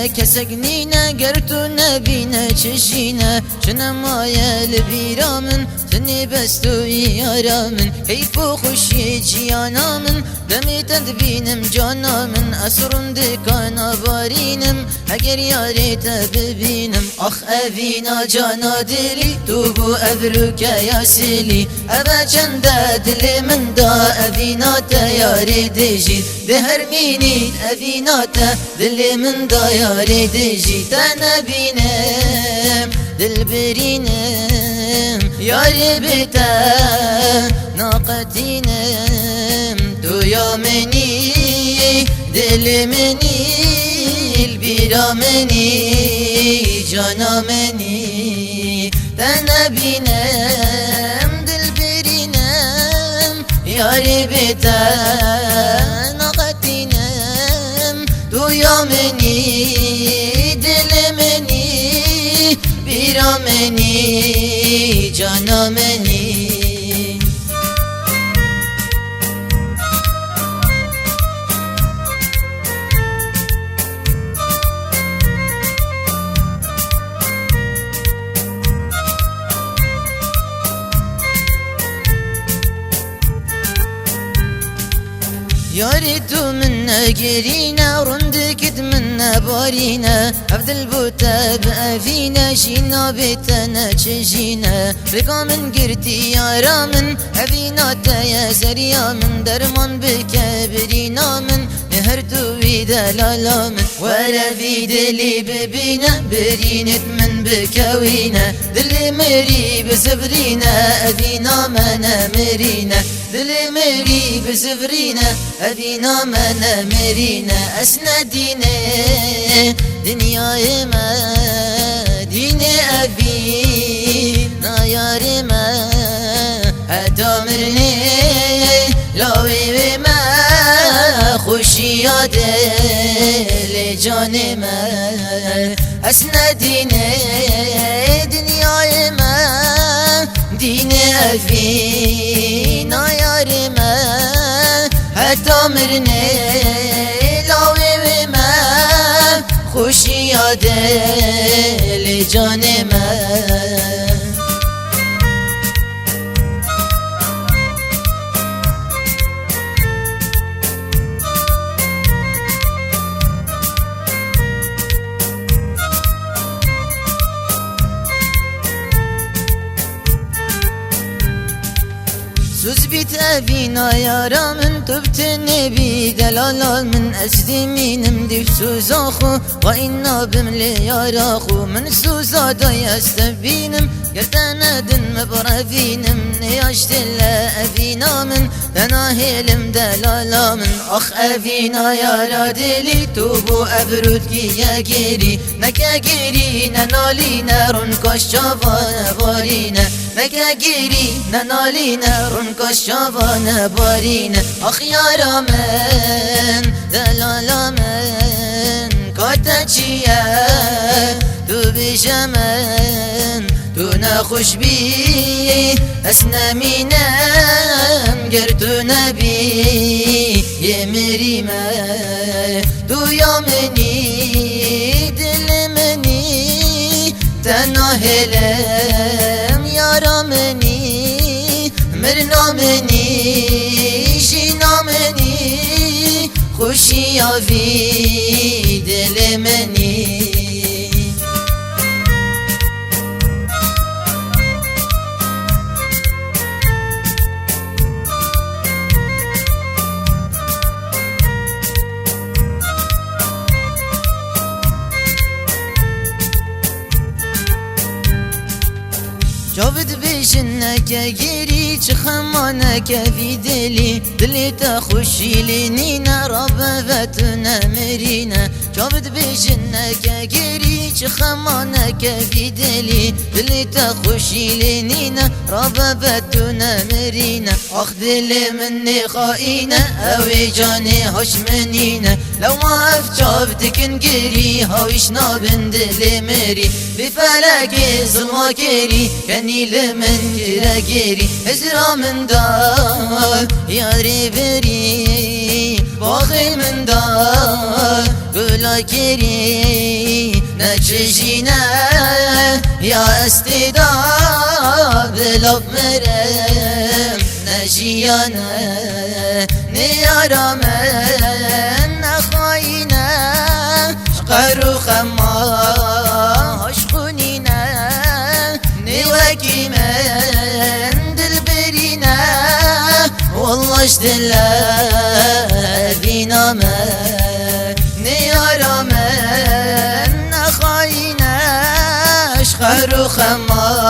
کسک نینه گر تو نبینه چشینه چنمایه لبیرا من تنی بستوی یارا من حیف و خوشی جیانا من دمی تدبینم جانا من اسرم دکانا بارینم اگر یاری تببینم آخ اوینا جانا دلی تو بو ابرو که یاسلی ابا چنده دل من دا اوینا تیاری دیجید ده هر مینید اوینا تا دل من دا یاری دیجید تا نبینم دل برینم یاری بیتا ناقتینم تو یا منی دل منی البیرا منی جانا منی تا نبینم دل برینم یاری بیتا ناقتینم تو یا منی دل منی بیرا منی جانا منی یاری تو من نگرینه رندکت من نبارینه افضل بوتا بأفینه شینا بیتنا چجینه رقا من گرتی یارا من افینا تایا سریا من درمان بکبرینا من هر توی دلالا من ولا في دلي ببينا برينت من بكوينا دلي مري بسفرينا أذينا ما مرينا دلي مري بسفرينا أذينا ما مرينا أسندينا دنيا ما دين أبينا يا ما أتامرني لاوي ما خوشی دل جان من اسندینه دنیای من دین افینا یار من حتی مرنه لاوی من خوشی دل جان من سوز بیت افینا یارا من تبت نبی دلالا من اسلمینم دیف سوزا خو و اینا بملی یارا خو من سوزا دای استبینم گردن دن مبرفینم نیاشت افینا من تناهلم دلالا من اخ افینا یارا دلی تو بو ابرود گیا گیری نکا گیری ننالی نرون کاش چاوان بارینه نکا گیری ننالی نرون کاش چاوان بارینه آخ یارا من دلالا من کاتا چیه تو بشمن تو نخوش بی اسنمینم گر تو نبی یه مریمه تو یا منی دل منی تناهلم یارا منی مرنا منی شینا منی خوشی آوی دل منی جاود بیشن نکه گیری چه خمانکه وی دلی دلی تا خوشی لینینا رابط نمرینا جاود بیشن نکه گیری چه خمانکه وی دلی دلی تا خوشی لینینا رابط نمرینا آخ دل من خائنه اوی جانی هاش منینا لو ما افجاب تکن گیری هاویش نابن دل مری بفلک ظلما گیری کنیل من گیره گیری هزرا من دار یاری بری باقی من دار بلا كري نتشجينا يا استدا بلا مرم نجيانا نيارا من نخاينا شقر خما عشقونينا نواكي من دلبرينا والله اشتلا دينا من نيارا من نخاينا شقر خما